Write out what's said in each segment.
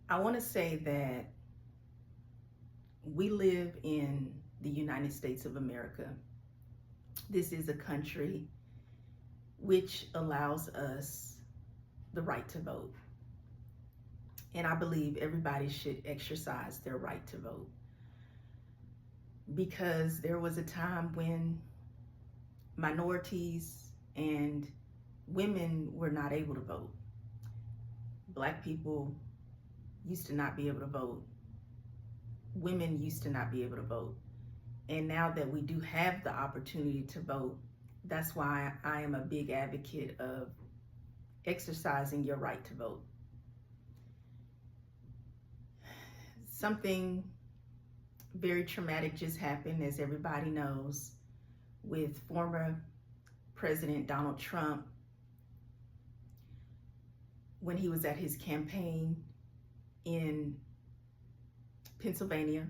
I want to say that we live in the United States of America. This is a country which allows us the right to vote. And I believe everybody should exercise their right to vote, because there was a time when minorities and women were not able to vote. Black people used to not be able to vote. Women used to not be able to vote. And now that we do have the opportunity to vote, that's why I am a big advocate of exercising your right to vote. Something very traumatic just happened, as everybody knows, with former President Donald Trump when he was at his campaign in Pennsylvania,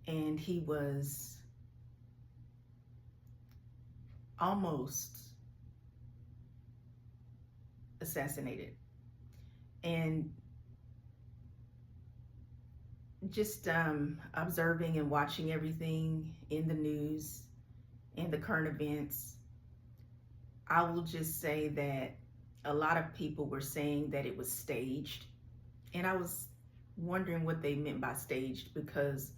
and he was almost assassinated. And just observing and watching everything in the news and the current events, I will just say that a lot of people were saying that it was staged. And I was wondering what they meant by staged, because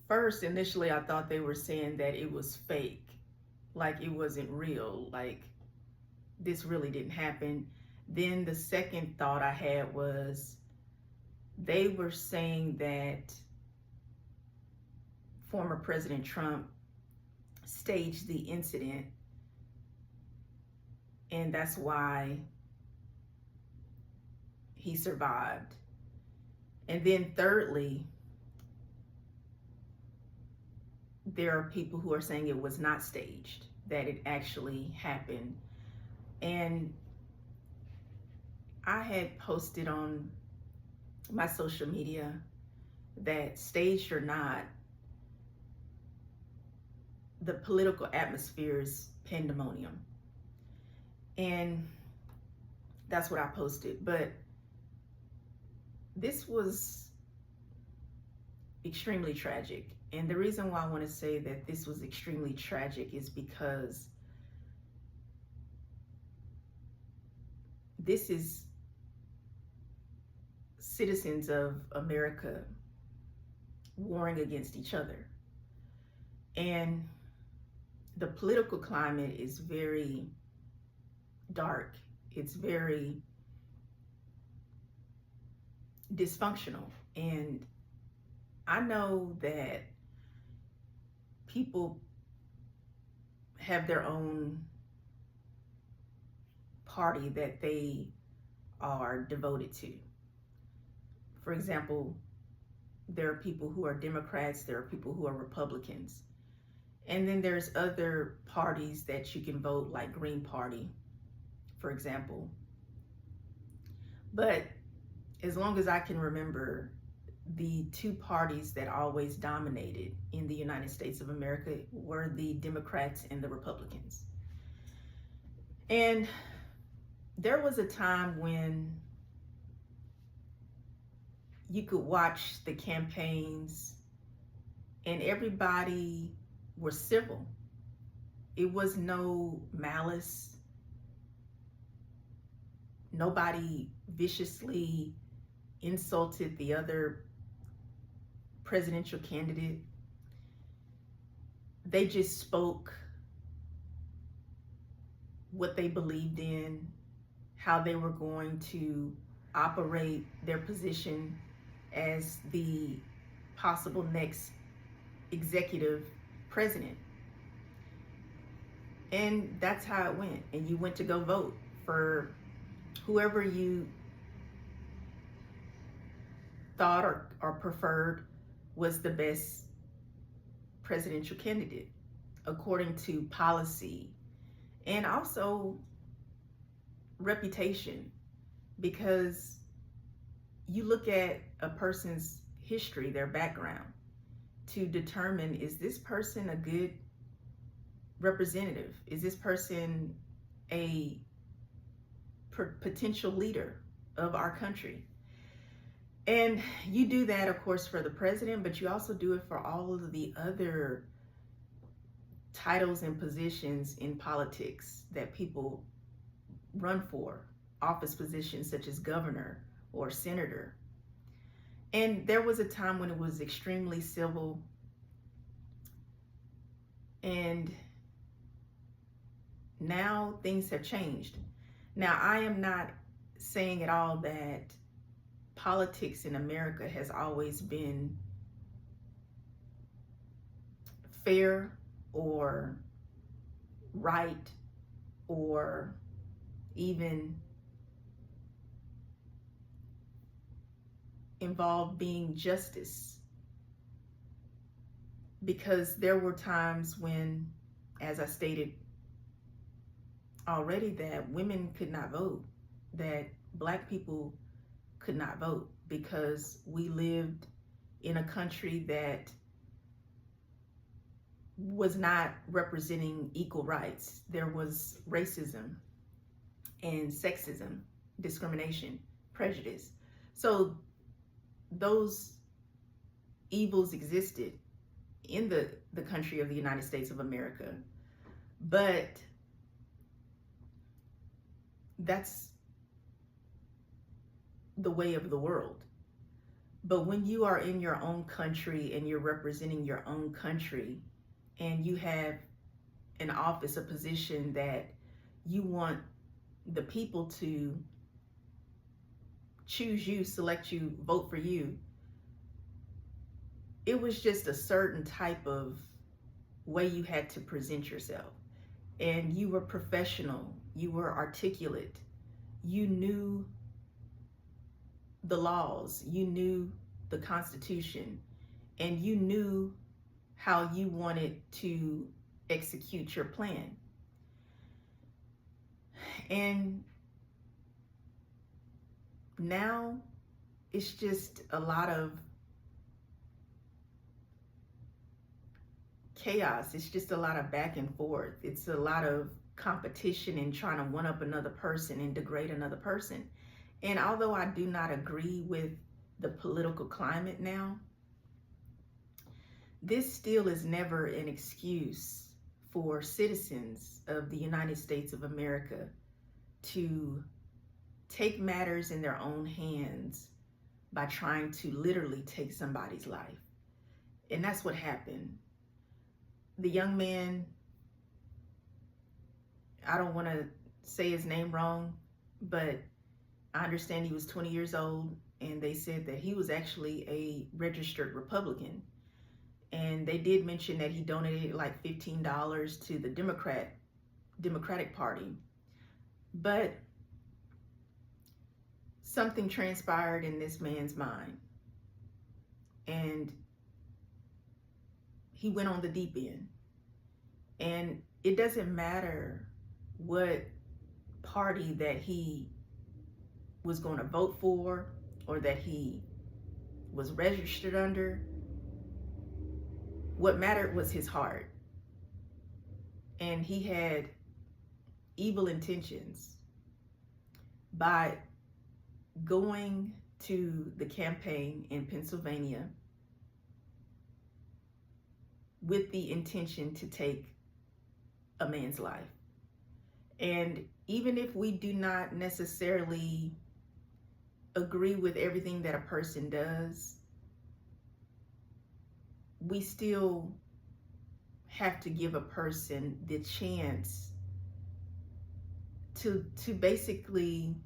first, initially, I thought they were saying that it was fake, like it wasn't real, like this really didn't happen. Then the second thought I had was they were saying that former President Trump staged the incident, and that's why he survived. And then thirdly, there are people who are saying it was not staged, that it actually happened. And I had posted on my social media that, staged or not, the political atmosphere is pandemonium. And that's what I posted. But this was extremely tragic. And the reason why I want to say that this was extremely tragic is because this is citizens of America warring against each other. And the political climate is very dark. It's very dysfunctional. And I know that people have their own party that they are devoted to. For example, there are people who are Democrats, there are people who are Republicans. And then there's other parties that you can vote, like Green Party, for example. But as long as I can remember, the two parties that always dominated in the United States of America were the Democrats and the Republicans. And there was a time when you could watch the campaigns and everybody was civil. It was no malice. Nobody viciously insulted the other presidential candidate. They just spoke what they believed in, how they were going to operate their position as the possible next executive president. And that's how it went. And you went to go vote for whoever you thought or preferred was the best presidential candidate according to policy and also reputation, because you look at a person's history, their background, to determine, is this person a good representative? Is this person a potential leader of our country. And you do that, of course, for the president, but you also do it for all of the other titles and positions in politics that people run for, office positions such as governor or senator. And there was a time when it was extremely civil, and now things have changed. Now, I am not saying at all that politics in America has always been fair or right or even involved being justice, because there were times when, as I stated already, that women could not vote, that Black people could not vote, because we lived in a country that was not representing equal rights. There was racism and sexism, discrimination, prejudice. So those evils existed in the country of the United States of America. But that's the way of the world. But when you are in your own country and you're representing your own country, and you have an office, a position that you want the people to choose you, select you, vote for you, it was just a certain type of way you had to present yourself. And you were professional, you were articulate, you knew the laws, you knew the Constitution, and you knew how you wanted to execute your plan. And now it's just a lot of chaos. It's just a lot of back and forth. It's a lot of competition and trying to one up another person and degrade another person. And although I do not agree with the political climate now, this still is never an excuse for citizens of the United States of America to take matters in their own hands by trying to literally take somebody's life. And that's what happened. The young man, I don't want to say his name wrong, but I understand he was 20 years old, and they said that he was actually a registered Republican. And they did mention that he donated like $15 to the Democratic Party. But something transpired in this man's mind, and he went on the deep end. And it doesn't matter what party that he was going to vote for or that he was registered under. What mattered was his heart. And he had evil intentions by going to the campaign in Pennsylvania with the intention to take a man's life. And even if we do not necessarily agree with everything that a person does, we still have to give a person the chance to basically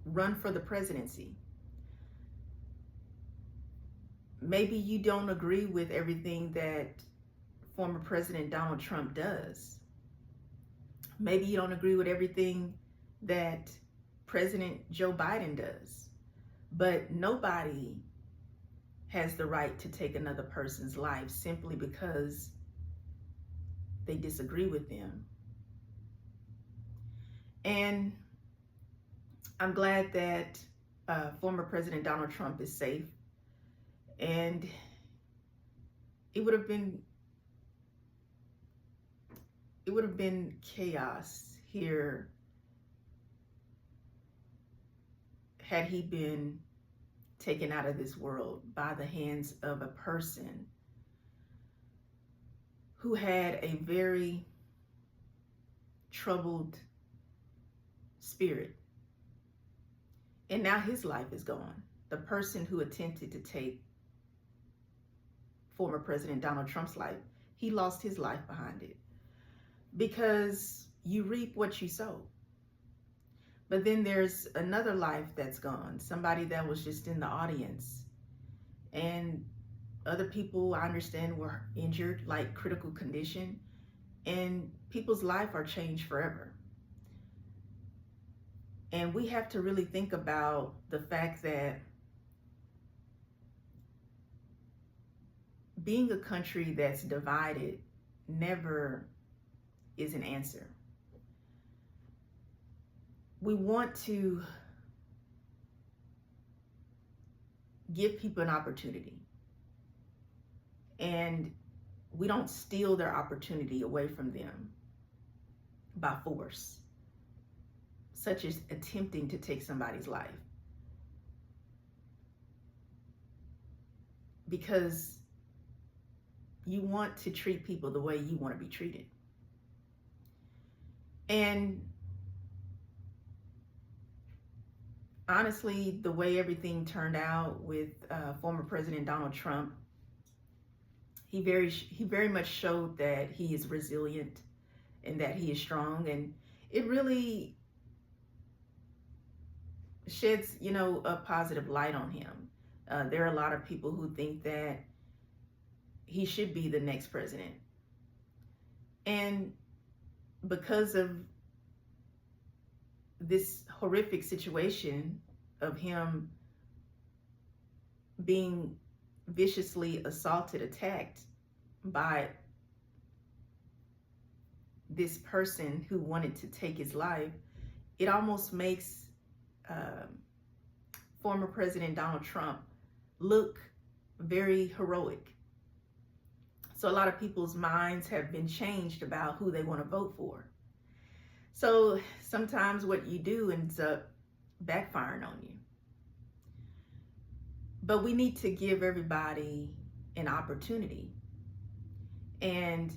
run for the presidency. Maybe you don't agree with everything that former President Donald Trump does. Maybe you don't agree with everything that President Joe Biden does. But nobody has the right to take another person's life simply because they disagree with them. And I'm glad that former President Donald Trump is safe. And it would have been chaos here had he been taken out of this world by the hands of a person who had a very troubled spirit. And now his life is gone. The person who attempted to take former President Donald Trump's life, he lost his life behind it. Because you reap what you sow. But then there's another life that's gone. Somebody that was just in the audience. And other people, I understand, were injured, like critical condition. And people's life are changed forever. And we have to really think about the fact that being a country that's divided never is an answer. We want to give people an opportunity, and we don't steal their opportunity away from them by force, such as attempting to take somebody's life. Because you want to treat people the way you want to be treated. And honestly, the way everything turned out with former President Donald Trump, he very much showed that he is resilient and that he is strong, and it really sheds, a positive light on him. There are a lot of people who think that he should be the next president, and because of this horrific situation of him being viciously assaulted, attacked by this person who wanted to take his life, it almost makes former President Donald Trump look very heroic. So a lot of people's minds have been changed about who they want to vote for. So sometimes what you do ends up backfiring on you. But we need to give everybody an opportunity. And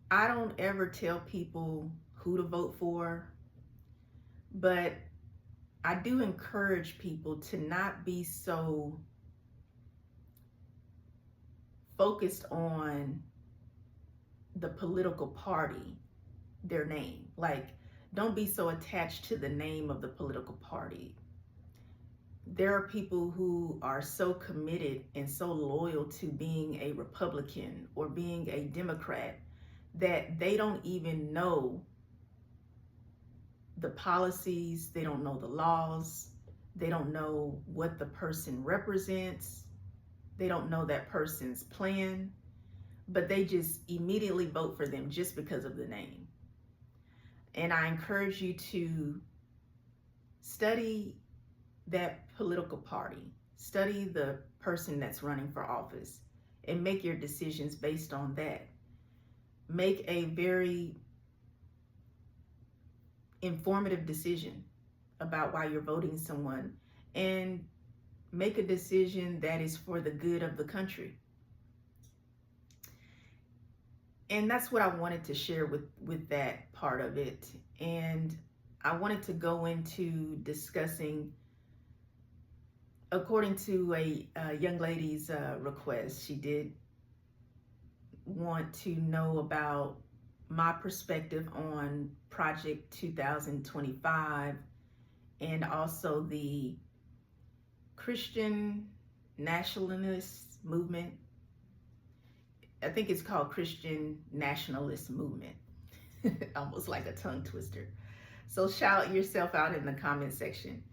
I don't ever tell people who to vote for, but I do encourage people to not be so focused on the political party, their name. Like, don't be so attached to the name of the political party. There are people who are so committed and so loyal to being a Republican or being a Democrat that they don't even know the policies, they don't know the laws, they don't know what the person represents, they don't know that person's plan, but they just immediately vote for them just because of the name. And I encourage you to study that political party, study the person that's running for office, and make your decisions based on that. Make a very informative decision about why you're voting someone, and make a decision that is for the good of the country. And that's what I wanted to share with that part of it. And I wanted to go into discussing, according to a young lady's request, she did want to know about my perspective on Project 2025 and also the Christian nationalist movement. I think it's called Christian nationalist movement. Almost like a tongue twister. So shout yourself out in the comment section.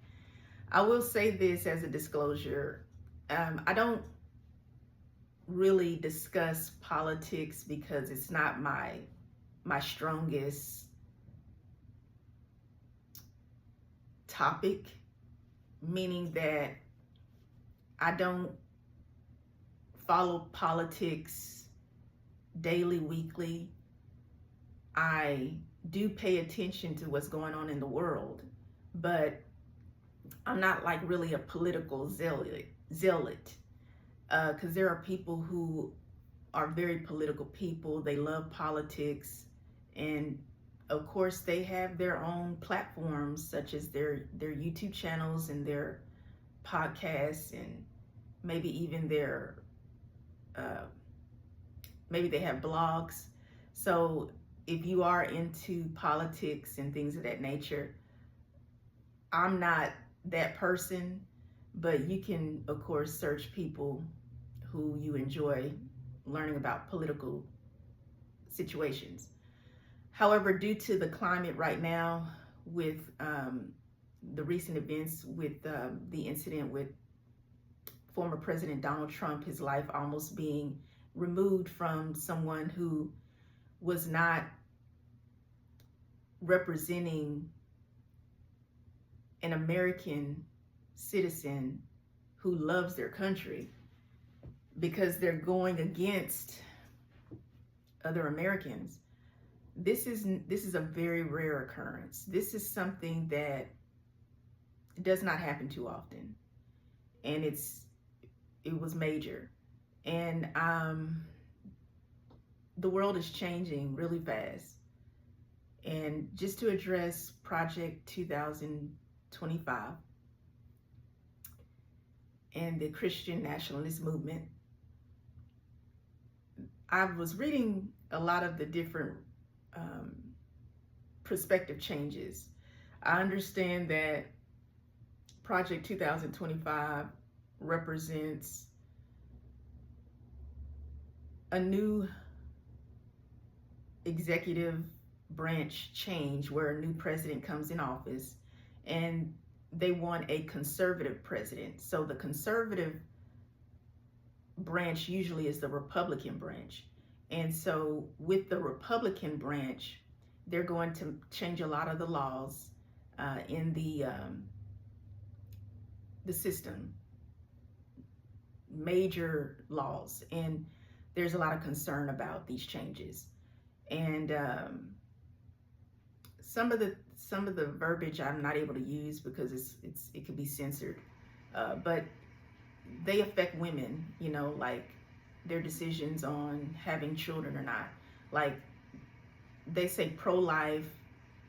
I will say this as a disclosure. I don't really discuss politics because it's not my strongest topic, meaning that I don't follow politics daily, weekly. I do pay attention to what's going on in the world, but I'm not like really a political zealot, because there are people who are very political people. They love politics, and of course they have their own platforms, such as their YouTube channels and their podcasts, and maybe even their uh, maybe they have blogs. So if you are into politics and things of that nature, I'm not that person, but you can, of course, search people who you enjoy learning about political situations. However, due to the climate right now, with the recent events, with the incident with former President Donald Trump, his life almost being removed from someone who was not representing an American citizen who loves their country, because they're going against other Americans. This is a very rare occurrence. This is something that does not happen too often, and it was major. And the world is changing really fast. And just to address Project 2025 and the Christian nationalist movement, I was reading a lot of the different perspective changes. I understand that Project 2025 represents a new executive branch change, where a new president comes in office, and they want a conservative president. So the conservative branch usually is the Republican branch. And so with the Republican branch, they're going to change a lot of the laws in the system, major laws. And there's a lot of concern about these changes. And some of the verbiage I'm not able to use because it could be censored, but they affect women, like their decisions on having children or not. Like they say pro-life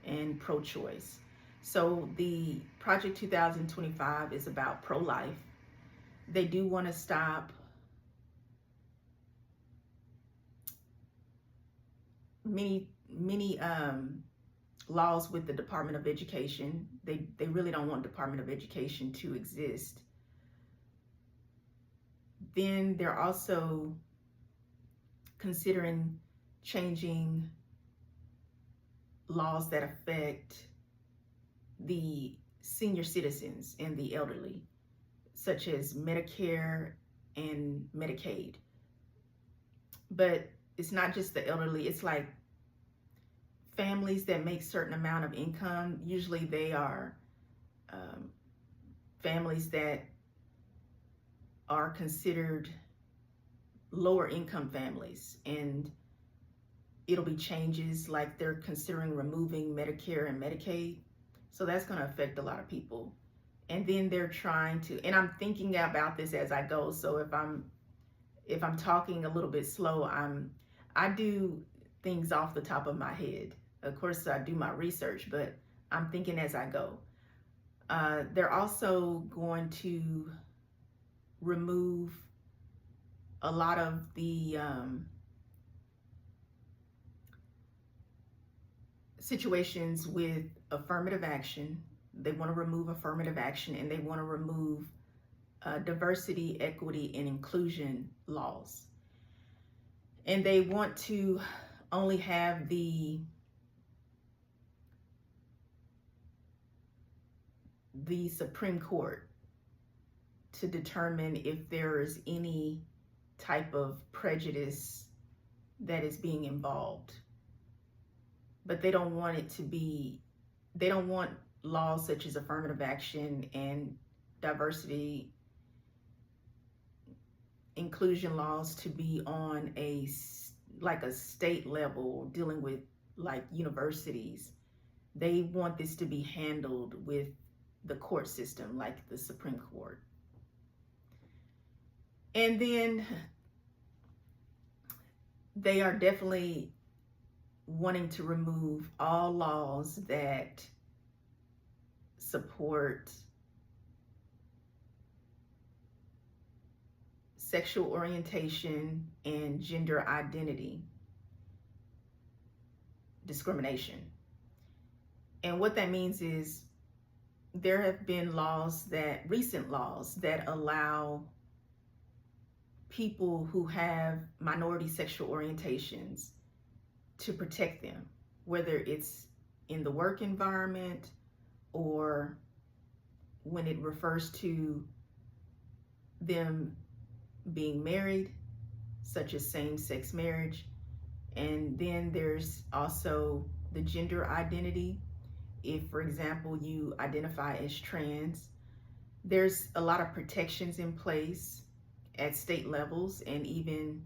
and pro-choice. So the Project 2025 is about pro-life. They do want to stop many laws with the Department of Education. They really don't want Department of Education to exist. Then they're also considering changing laws that affect the senior citizens and the elderly, such as Medicare and Medicaid. But it's not just the elderly, it's like families that make certain amount of income. Usually they are families that are considered lower income families, and it'll be changes like they're considering removing Medicare and Medicaid. So that's going to affect a lot of people. And then they're trying to, and I'm thinking about this as I go. So if I'm talking a little bit slow, I do things off the top of my head. Of course, I do my research, but I'm thinking as I go. They're also going to remove a lot of the situations with affirmative action. They want to remove affirmative action, and they want to remove diversity, equity, and inclusion laws. And they want to only have the Supreme Court to determine if there is any type of prejudice that is being involved. But they don't want it to be, they don't want laws such as affirmative action and diversity, inclusion laws to be on a state level, dealing with like universities They want this to be handled with the court system, like the Supreme Court. And then they are definitely wanting to remove all laws that support sexual orientation and gender identity discrimination. And what that means is there have been recent laws that allow people who have minority sexual orientations to protect them, whether it's in the work environment or when it refers to them being married, such as same-sex marriage. And then there's also the gender identity. If, for example, you identify as trans, there's a lot of protections in place at state levels, and even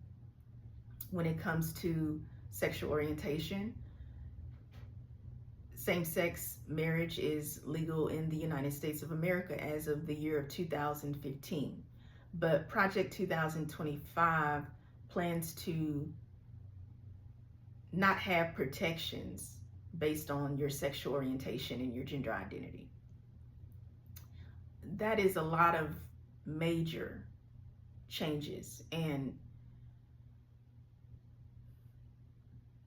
when it comes to sexual orientation. Same-sex marriage is legal in the United States of America as of the year of 2015. But Project 2025 plans to not have protections based on your sexual orientation and your gender identity. That is a lot of major changes, and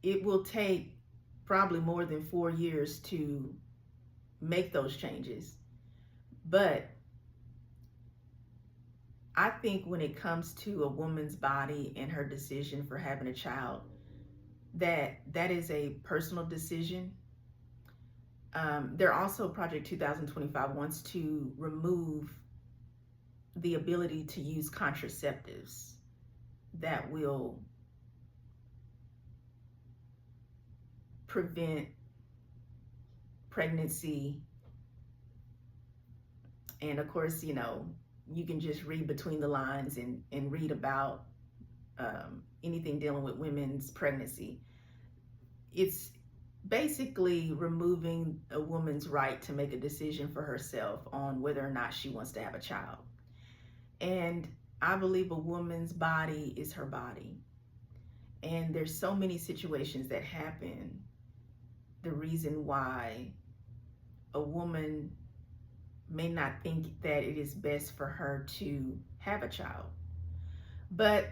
it will take probably more than 4 years to make those changes. But I think when it comes to a woman's body and her decision for having a child, that is a personal decision. There also, Project 2025 wants to remove the ability to use contraceptives that will prevent pregnancy. And of course, you know, you can just read between the lines and read about anything dealing with women's pregnancy. It's basically removing a woman's right to make a decision for herself on whether or not she wants to have a child. And I believe a woman's body is her body. And there's so many situations that happen. The reason why a woman may not think that it is best for her to have a child. But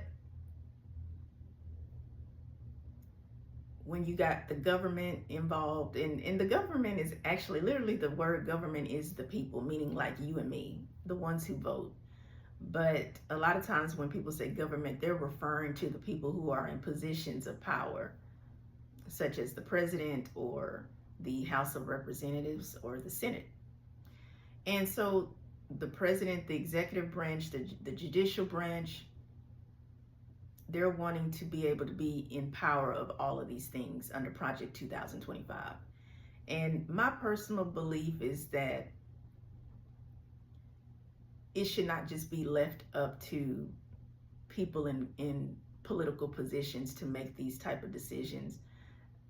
when you got the government involved, and the government is actually, literally the word government is the people, meaning like you and me, the ones who vote. But a lot of times when people say government, they're referring to the people who are in positions of power, such as the president or the House of Representatives or the Senate. And so the president, the executive branch, the judicial branch, they're wanting to be able to be in power of all of these things under Project 2025. And my personal belief is that it should not just be left up to people in political positions to make these type of decisions.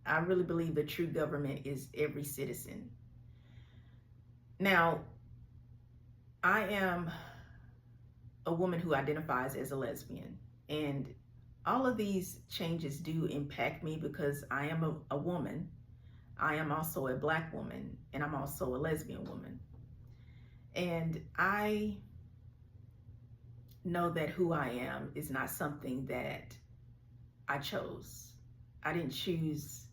I really believe the true government is every citizen. Now, I am a woman who identifies as a lesbian, and all of these changes do impact me because I am a woman. I am also a Black woman, and I'm also a lesbian woman. And I know that who I am is not something that I chose. I didn't choose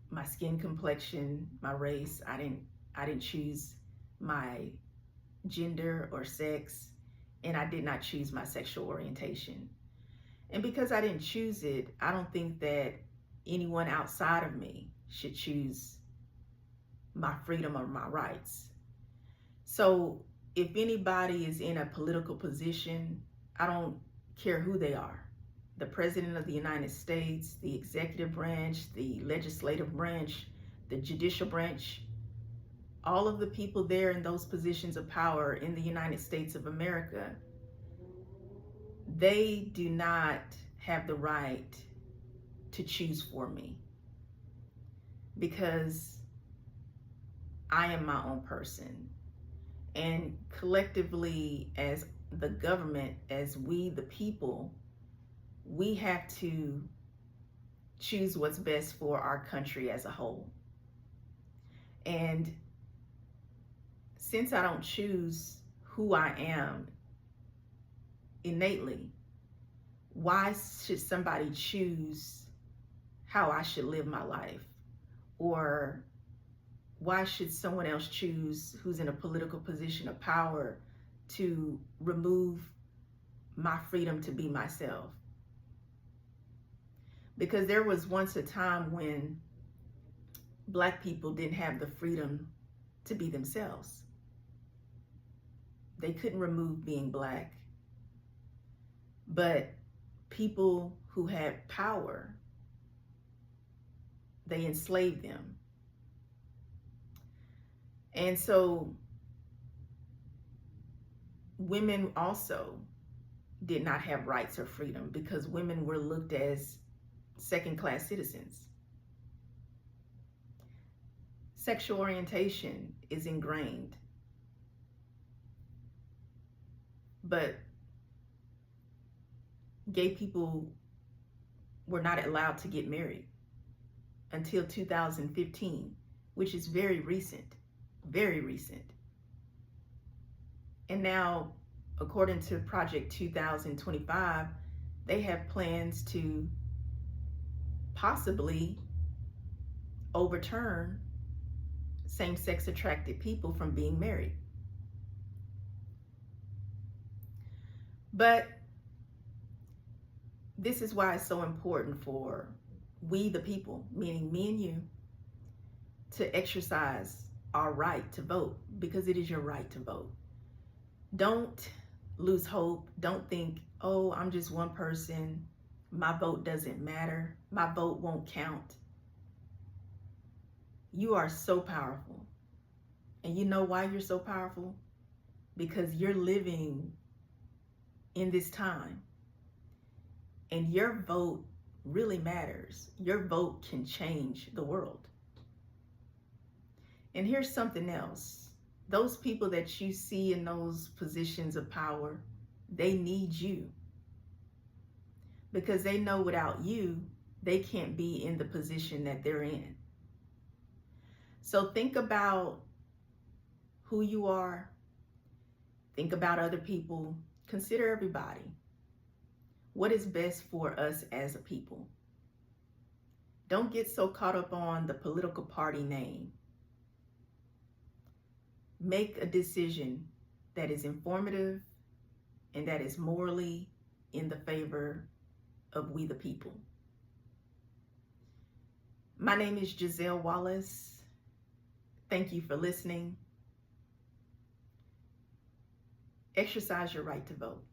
my skin complexion, my race. I didn't choose my gender or sex, and I did not choose my sexual orientation. And because I didn't choose it, I don't think that anyone outside of me should choose my freedom or my rights. So if anybody is in a political position, I don't care who they are. The President of the United States, the executive branch, the legislative branch, the judicial branch, all of the people there in those positions of power in the United States of America, they do not have the right to choose for me, because I am my own person. And collectively, as the government, as we, the people, we have to choose what's best for our country as a whole. And since I don't choose who I am innately, why should somebody choose how I should live my life? Or why should someone else choose, who's in a political position of power, to remove my freedom to be myself? Because there was once a time when Black people didn't have the freedom to be themselves. They couldn't remove being Black. But people who had power, they enslaved them. And so women also did not have rights or freedom because women were looked as second-class citizens. Sexual orientation is ingrained. But gay people were not allowed to get married until 2015, which is very recent, very recent. And now, according to Project 2025, they have plans to possibly overturn same-sex attracted people from being married. But this is why it's so important for we, the people, meaning me and you, to exercise our right to vote, because it is your right to vote. Don't lose hope. Don't think, oh, I'm just one person. My vote doesn't matter. My vote won't count. You are so powerful. And you know why you're so powerful? Because you're living in this time. And your vote really matters. Your vote can change the world. And here's something else. Those people that you see in those positions of power, they need you. Because they know without you, they can't be in the position that they're in. So think about who you are. Think about other people. Consider everybody. What is best for us as a people? Don't get so caught up on the political party name. Make a decision that is informative and that is morally in the favor of we the people. My name is Giselle Wallace. Thank you for listening. Exercise your right to vote.